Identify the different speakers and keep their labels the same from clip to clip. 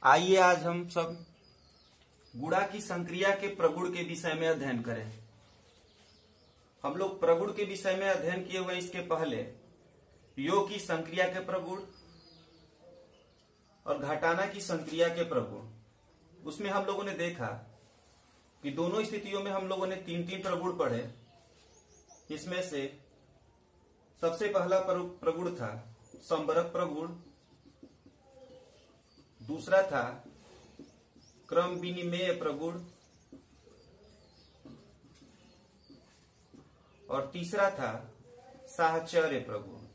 Speaker 1: आइए आज हम सब गुणा की संक्रिया के प्रगुण के विषय में अध्ययन करें। हम लोग प्रगुण के विषय में अध्ययन किए हुए इसके पहले योग की संक्रिया के प्रगुण और घटाना की संक्रिया के प्रगुण, उसमें हम लोगों ने देखा कि दोनों स्थितियों में हम लोगों ने तीन तीन प्रगुण पढ़े। इसमें से सबसे पहला प्रगुण था संबरक प्रगुण, दूसरा था क्रम विनिमेय प्रगुण और तीसरा था साहचर्य प्रगुण।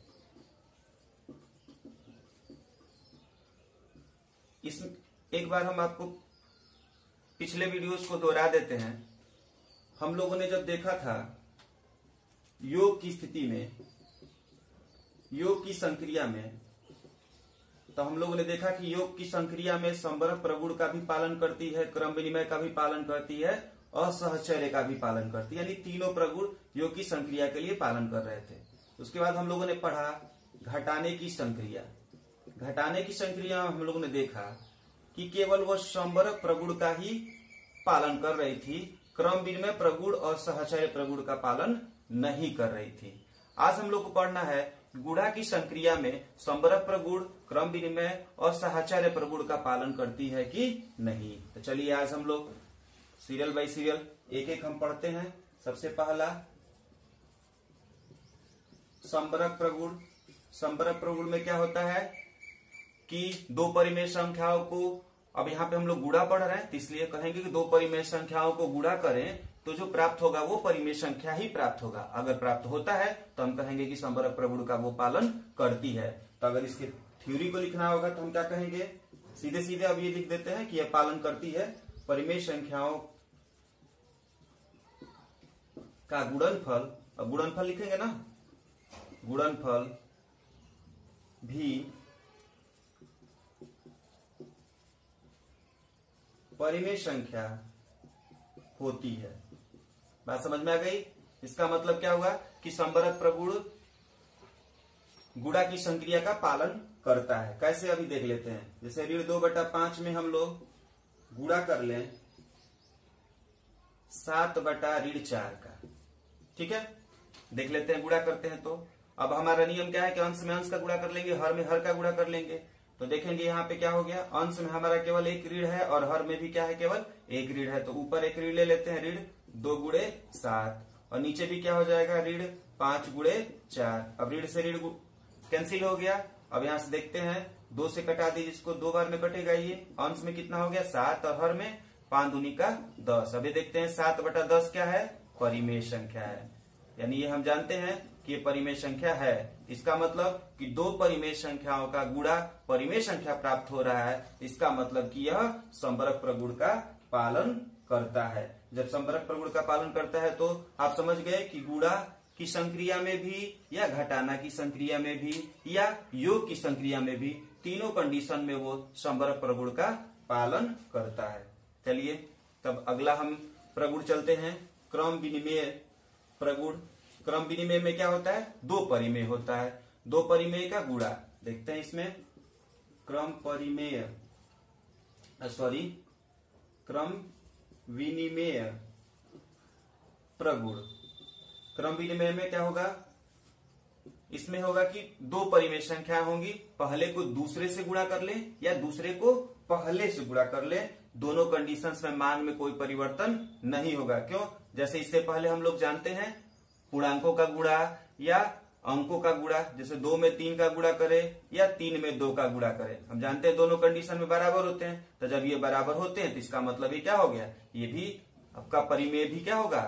Speaker 1: इस एक बार हम आपको पिछले वीडियोस को दोहरा देते हैं। हम लोगों ने जब देखा था योग की स्थिति में, योग की संक्रिया में, तो हम लोगों ने देखा कि योग की संक्रिया में संबरक प्रगुण का भी पालन करती है, क्रम विनिमय का भी पालन करती है और सहचर्य का भी पालन करती है, यानी तीनों प्रगुण योग की संक्रिया के लिए पालन कर रहे थे। उसके बाद हम लोगों ने पढ़ा घटाने की संक्रिया। घटाने की संक्रिया में हम लोगों ने देखा कि केवल वह संबरक प्रगुण का ही पालन कर रही थी, क्रम विनिमय प्रगुण और सहचर्य प्रगुण का पालन नहीं कर रही थी। आज हम लोग को पढ़ना है गुणा की संक्रिया में संबरक प्रगुण, क्रम विनिमय और सहचर्य प्रगुण का पालन करती है कि नहीं। तो चलिए आज हम लोग सीरियल बाय सीरियल एक एक हम पढ़ते हैं। सबसे पहला संबरक प्रगुण। संबरक प्रगुण में क्या होता है कि दो परिमेय संख्याओं को, अब यहाँ पे हम लोग गुणा पढ़ रहे हैं तो इसलिए कहेंगे कि दो परिमेय संख्याओं को गुणा करें तो जो प्राप्त होगा वो परिमेय संख्या ही प्राप्त होगा। अगर प्राप्त होता है तो हम कहेंगे कि संबरक प्रगुण का वो पालन करती है। तो अगर इसके थ्योरी को लिखना होगा तो हम क्या कहेंगे, सीधे सीधे अब ये लिख देते हैं कि यह पालन करती है परिमेय संख्याओं का गुणनफल। अब गुणनफल लिखेंगे ना, गुणनफल भी परिमेय संख्या होती है। बात समझ में आ गई। इसका मतलब क्या हुआ कि संबरक प्रगुण गुणा की संक्रिया का पालन करता है। कैसे अभी देख लेते हैं। जैसे ऋण 2/5 में हम लोग गुणा कर लें 7/4 का, ठीक है, देख लेते हैं, गुणा करते हैं। तो अब हमारा नियम क्या है कि अंश में अंश का गुणा कर लेंगे, हर में हर का गुणा कर लेंगे। तो देखेंगे यहाँ पे क्या हो गया, अंश में हमारा केवल एक ऋण है और हर में भी क्या है, केवल एक ऋण है। तो ऊपर एक ऋण ले लेते हैं, ऋण 2 × 7 और नीचे भी क्या हो जाएगा, ऋण 5 × 4। अब ऋण से ऋण कैंसिल हो गया। अब यहाँ से देखते हैं 2 से कटा दीजिए, इसको 2 बार में कटेगा। ये अंश में कितना हो गया 7 और हर में 5 दूनी का 10। अभी देखते हैं 7/10 क्या है, परिमेय संख्या है। यानी ये हम जानते हैं कि ये परिमेय संख्या है। इसका मतलब कि दो परिमेय संख्याओं का गुणा परिमेय संख्या प्राप्त हो रहा है। इसका मतलब कि यह संबरक प्रगुण का पालन करता है। जब संबरक प्रगुण का पालन करता है तो आप समझ गए कि गुणा की संक्रिया में भी या घटाना की संक्रिया में भी या योग की संक्रिया में भी तीनों कंडीशन में वो संबरक प्रगुण का पालन करता है। चलिए तब अगला हम प्रगुण चलते हैं, क्रम विनिमेय प्रगुण। क्रम विनिमय में क्या होता है, दो परिमेय होता है, दो परिमेय का गुणा। देखते हैं इसमें क्रम विनिमेय प्रगुण। क्रम विनिमय में क्या होगा, इसमें होगा कि दो परिमेय संख्या होंगी, पहले को दूसरे से गुणा कर ले या दूसरे को पहले से गुणा कर ले। दोनों कंडीशंस में मान में कोई परिवर्तन नहीं होगा। क्यों, जैसे इससे पहले हम लोग जानते हैं पूर्णांकों का गुणा या अंकों का गुणा, जैसे 2 में 3 का गुणा करे या 3 में 2 का गुणा करे, हम जानते हैं दोनों कंडीशन में बराबर होते हैं। तो जब ये बराबर होते हैं तो इसका मतलब ये क्या हो गया, ये भी आपका परिमेय भी क्या होगा,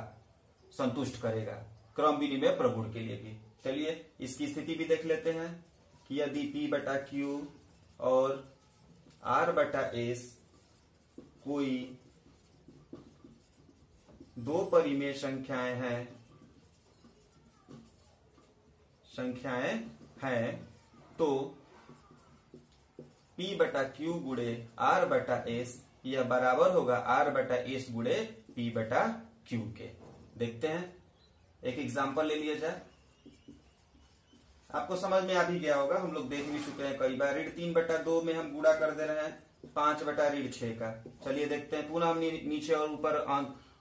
Speaker 1: संतुष्ट करेगा क्रम विनिमय प्रगुण के लिए भी। चलिए इसकी स्थिति भी देख लेते हैं कि यदि P/Q और R/S कोई दो परिमेय संख्याएं हैं तो P/Q × R/S यह बराबर होगा R/S × P/Q के। देखते हैं, एक एग्जांपल ले लिया जाए। आपको समझ में आ भी गया होगा, हम लोग देख भी चुके हैं कई बार। ऋण 3/2 में हम गुणा कर दे रहे हैं 5/6 का। चलिए देखते हैं, पुनः हम नीचे और ऊपर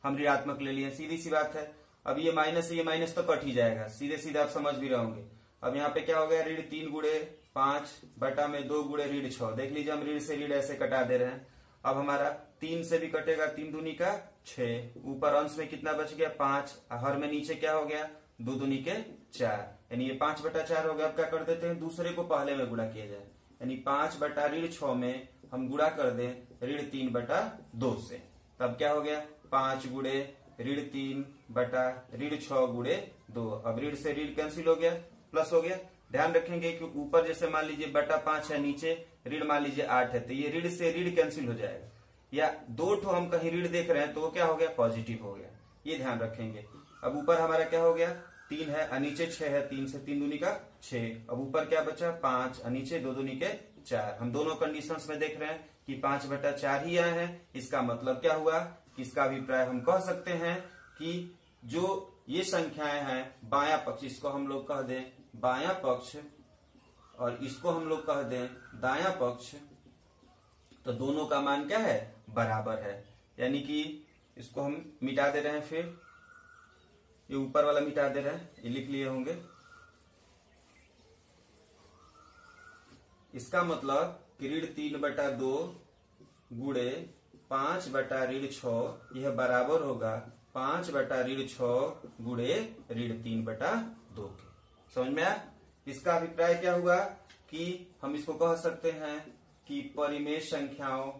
Speaker 1: हम ऋणात्मक ले लिए, सीधी सी बात है। अब ये माइनस तो कट ही जाएगा, सीधे सीधे आप समझ भी रहोगे। अब यहाँ पे क्या हो गया, ऋण 3 गुणे 5/2 गुणे ऋण 6। देख लीजिए हम ऋण से ऋण ऐसे कटा दे रहे हैं। अब हमारा 3 से भी कटेगा, 3 दूनी का 6, ऊपर अंश में कितना बच गया 5, हर में नीचे क्या हो गया 2 दूनी के 4, यानी ये 5/4 हो गया। अब क्या कर देते हैं, दूसरे को पहले में गुणा किया जाए, यानी 5/6 में हम गुणा कर दें ऋण 3/2 से, तब क्या हो गया 5 गुणे ऋण 3/6 गुणे 2। अब ऋण से ऋण कैंसिल हो गया, प्लस हो गया। ध्यान रखेंगे कि ऊपर जैसे मान लीजिए बटा 5 है, नीचे ऋण मान लीजिए 8 है, तो ये ऋण से ऋण कैंसिल हो जाएगा। या 2 ठो हम कहीं ऋण देख रहे हैं तो वो क्या हो गया पॉजिटिव हो गया, ये ध्यान रखेंगे। अब ऊपर हमारा क्या हो गया 3 है और नीचे 6 है, 3 से 3 दूनी का 6। अब ऊपर क्या बचा 5 और नीचे 2 दूनी के 4। हम दोनों कंडीशंस में देख रहे हैं कि 5/4 ही आए हैं। इसका मतलब क्या हुआ कि इसका अभिप्राय हम कह सकते हैं कि जो ये संख्याएं हैं बायां पक्ष, इसको हम लोग कह दें बायां पक्ष और इसको हम लोग कह दें दायां पक्ष, तो दोनों का मान क्या है बराबर है। यानी कि इसको हम मिटा दे रहे हैं, फिर ये ऊपर वाला मिटा दे रहे हैं, ये लिख लिए होंगे। इसका मतलब कि ऋण 3/2 गुणे 5/6 यह बराबर होगा 5/6 गुणे ऋण 3/2 के। समझ में आया? इसका अभिप्राय क्या हुआ कि हम इसको कह सकते हैं कि परिमेय संख्याओं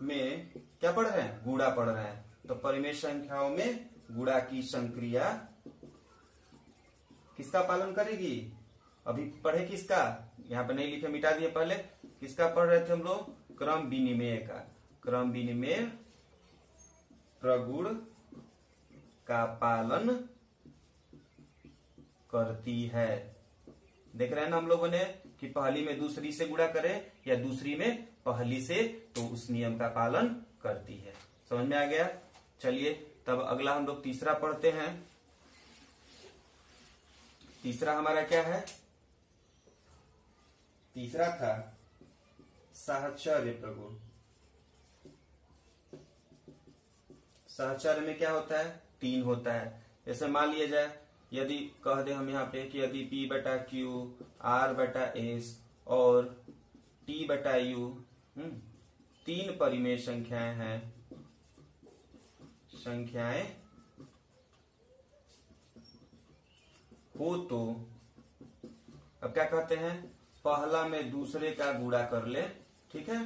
Speaker 1: में क्या पढ़ रहे हैं, गुणा पढ़ रहे हैं। तो परिमेय संख्याओं में गुणा की संक्रिया किसका पालन करेगी, अभी पढ़े किसका, यहाँ पे नहीं लिखे मिटा दिए पहले। किसका पढ़ रहे थे हम लोग, क्रम विनिमय का। क्रम विनिमय प्रगुण का पालन करती है। देख रहे हैं ना हम लोगों ने कि पहली में दूसरी से गुणा करें या दूसरी में पहली से, तो उस नियम का पालन करती है। समझ में आ गया? चलिए तब अगला हम लोग तीसरा पढ़ते हैं। तीसरा हमारा क्या है, तीसरा था साहचर्य प्रगुण। साहचर्य में क्या होता है 3 होता है। जैसे मान लिया जाए, यदि कह दे हम यहाँ पे कि यदि P/Q R/S और T/U 3 परिमेय संख्याएं हैं, संख्याएं हो, तो अब क्या कहते हैं, पहला में दूसरे का गुणा कर ले, ठीक है,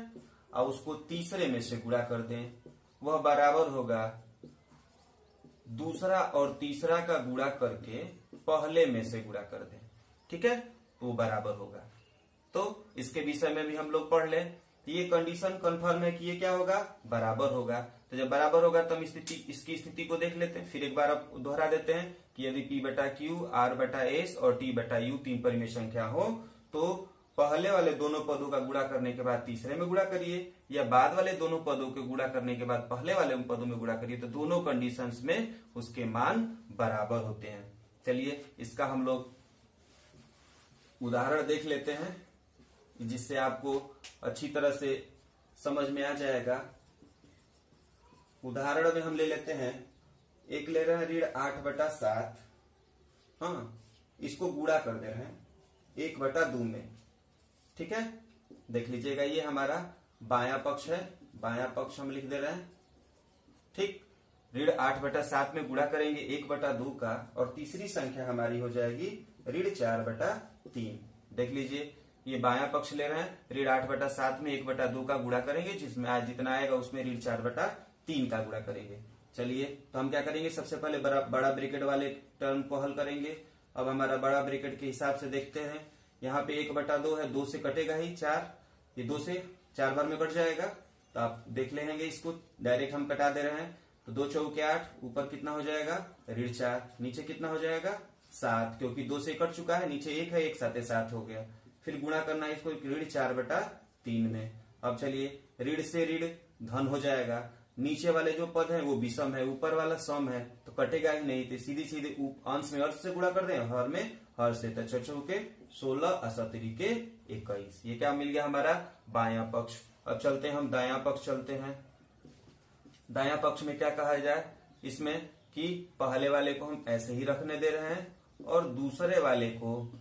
Speaker 1: और उसको तीसरे में से गुणा कर दें, वह बराबर होगा दूसरा और तीसरा का गुणा करके पहले में से गुणा कर दें, ठीक है, तो बराबर होगा। तो इसके विषय में भी हम लोग पढ़ लें। तो ये कंडीशन कंफर्म है कि ये क्या होगा बराबर होगा। तो जब बराबर होगा तो हम इसकी स्थिति को देख लेते हैं। फिर एक बार अब दोहरा देते हैं कि यदि P/Q R/S और T/U 3 परिमेय संख्या हो, तो पहले वाले दोनों पदों का गुणा करने के बाद तीसरे में गुणा करिए, या बाद वाले दोनों पदों के गुणा करने के बाद पहले वाले पदों में गुणा करिए, तो दोनों कंडीशंस में उसके मान बराबर होते हैं। चलिए इसका हम लोग उदाहरण देख लेते हैं, जिससे आपको अच्छी तरह से समझ में आ जाएगा। उदाहरण में हम ले लेते हैं, एक ले रहे हैं ऋण 8/7, हाँ, इसको गुणा कर दे रहे हैं 1/2 में, ठीक है। देख लीजिएगा ये हमारा बायां पक्ष है, बायां पक्ष हम लिख दे रहे हैं, ठीक। ऋण 8/7 में गुणा करेंगे 1/2 का, और तीसरी संख्या हमारी हो जाएगी ऋण 4/3। देख लीजिए ये बायां पक्ष ले रहे हैं, ऋण 8/7 में 1/2 का गुणा करेंगे, जिसमें आज जितना आएगा उसमें ऋण 4/3 का गुणा करेंगे। चलिए तो हम क्या करेंगे, सबसे पहले बड़ा ब्रैकेट वाले टर्म को हल करेंगे। अब हमारा बड़ा ब्रैकेट के हिसाब से देखते हैं, यहाँ पे 1/2 है, 2 से कटेगा ही 4, ये 2 से 4 बार में कट जाएगा। तो आप देख लेंगे, इसको डायरेक्ट हम कटा दे रहे हैं, तो 2 चौके 8, ऊपर कितना हो जाएगा ऋण 4, नीचे कितना हो जाएगा 7, क्योंकि 2 से कट चुका है, नीचे 1 है, 1 साथ 7 हो गया। फिर गुणा करना है इसको ऋण 4/3 में। अब चलिए ऋण से ऋण धन हो जाएगा, नीचे वाले जो पद हैं वो विषम है, ऊपर वाला सम है, तो कटेगा ही नहीं। तो सीधी सीधे अंश में अर्थ से गुणा कर दें, हर में हर से। तो 6 के 16 असतरी के 21, ये क्या मिल गया हमारा बायां पक्ष। अब चलते हैं हम दायां पक्ष चलते हैं। दायां पक्ष में क्या कहा जाए इसमें कि पहले वाले को हम ऐसे ही रखने दे रहे हैं और दूसरे वाले को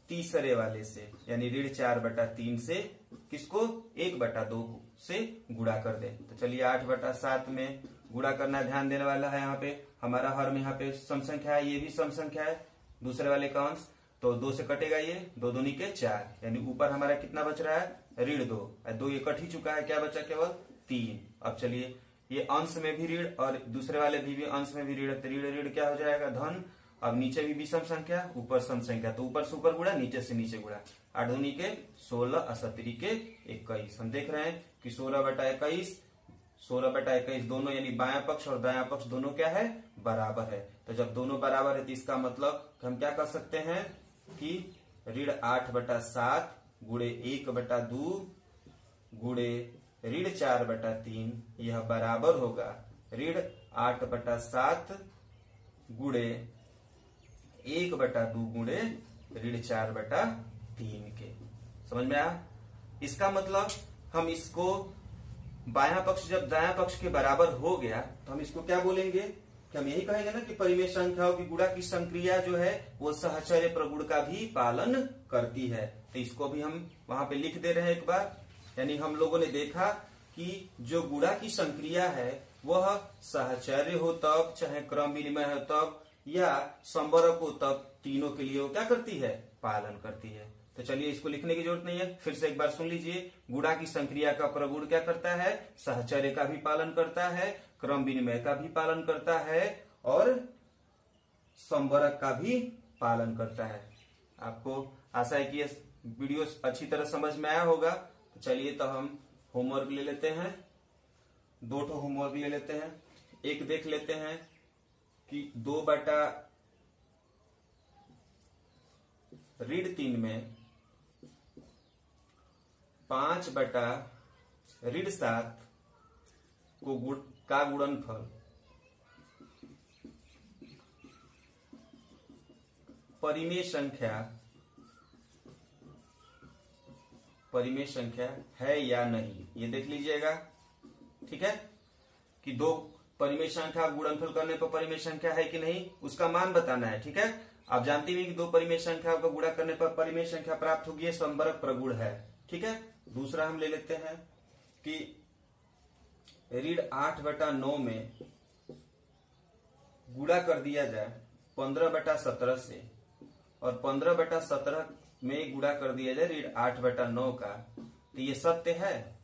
Speaker 1: तीसरे वाले से यानी ऋण 4/3 से किसको 1/2 से गुणा कर दे। तो चलिए 8/7 में गुणा करना ध्यान देने वाला है। यहाँ पे हमारा हर में यहाँ पे सम संख्या है, ये भी सम संख्या है, दूसरे वाले का अंश, तो 2 से कटेगा ये, 2 दूनी के 4, यानी ऊपर हमारा कितना बच रहा है ऋण 2, 2 ये कट ही चुका है, क्या बचा केवल 3। अब चलिए ये अंश में भी ऋण और दूसरे वाले भी अंश में भी ऋण, ऋण ऋण क्या हो जाएगा धन। अब नीचे भी विषम संख्या ऊपर सम संख्या, तो ऊपर से ऊपर गुणा नीचे से नीचे गुणा। 8 दूनी के 16 असतरी के 21। हम देख रहे हैं कि 16/21 16/21 दोनों यानी बायां पक्ष और दायां पक्ष दोनों क्या है बराबर है। तो जब दोनों बराबर है तो इसका मतलब हम क्या कर सकते हैं कि ऋण 8/7 गुणे 1/2 गुणे ऋण 4/3 यह बराबर होगा ऋण 8/7 गुणे 1/2 गुणे ऋण 4/3 के। समझ में आया? इसका मतलब हम इसको बायां पक्ष जब दायां पक्ष के बराबर हो गया तो हम इसको क्या बोलेंगे कि हम यही कहेंगे ना कि परिमेय संख्याओं की गुणा की संक्रिया जो है वो सहचर्य प्रगुण का भी पालन करती है। तो इसको भी हम वहां पे लिख दे रहे हैं एक बार। यानी हम लोगों ने देखा कि जो गुणा की संक्रिया है वह सहचर्य हो तब, चाहे क्रम विनिमय हो तब, या संवर्ग हो तब, तीनों के लिए वो क्या करती है पालन करती है। तो चलिए इसको लिखने की जरूरत नहीं है, फिर से एक बार सुन लीजिए। गुणा की संक्रिया का प्रगुण क्या करता है सहचर्य का भी पालन करता है, क्रम विनिमय का भी पालन करता है और संवर्ग का भी पालन करता है। आपको आशा है कि ये वीडियो अच्छी तरह समझ में आया होगा। तो चलिए तो हम होमवर्क ले लेते हैं, 2 होमवर्क ले लेते हैं। एक देख लेते हैं कि 2/3 में 5/7 का गुणनफल परिमेय संख्या है या नहीं, ये देख लीजिएगा। ठीक है कि 2 परिमेय संख्या गुणनफल करने पर परिमेय संख्या है कि नहीं उसका मान बताना है। ठीक है, आप जानते हैं कि 2 परिमेय संख्याओं का गुणा करने पर परिमेय संख्या प्राप्त होगी, संवर्ग प्रगुण है। ठीक है, दूसरा हम ले लेते हैं कि ऋण 8/9 में गुणा कर दिया जाए 15/17 से और 15/17 में गुणा कर दिया जाए ऋण 8/9 का। तो ये सत्य है,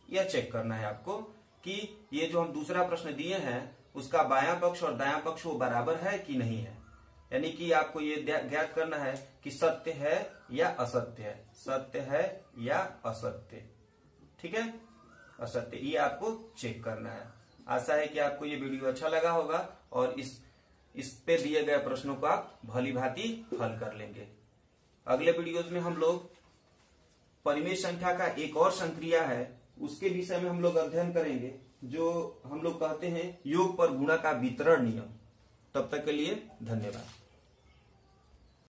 Speaker 1: यह चेक करना है आपको कि ये जो हम दूसरा प्रश्न दिए हैं उसका बायां पक्ष और दायां पक्ष वो बराबर है कि नहीं है। यानी कि आपको ये ज्ञात करना है कि सत्य है या असत्य है, सत्य है या असत्य। ठीक है, असत्य, ये आपको चेक करना है। आशा है कि आपको ये वीडियो अच्छा लगा होगा और इस पे दिए गए प्रश्नों को आप भली भांति हल कर लेंगे। अगले वीडियोज में हम लोग परिमेय संख्या का एक और संक्रिया है उसके विषय में हम लोग अध्ययन करेंगे, जो हम लोग कहते हैं योग पर गुणा का वितरण नियम। तब तक के लिए धन्यवाद।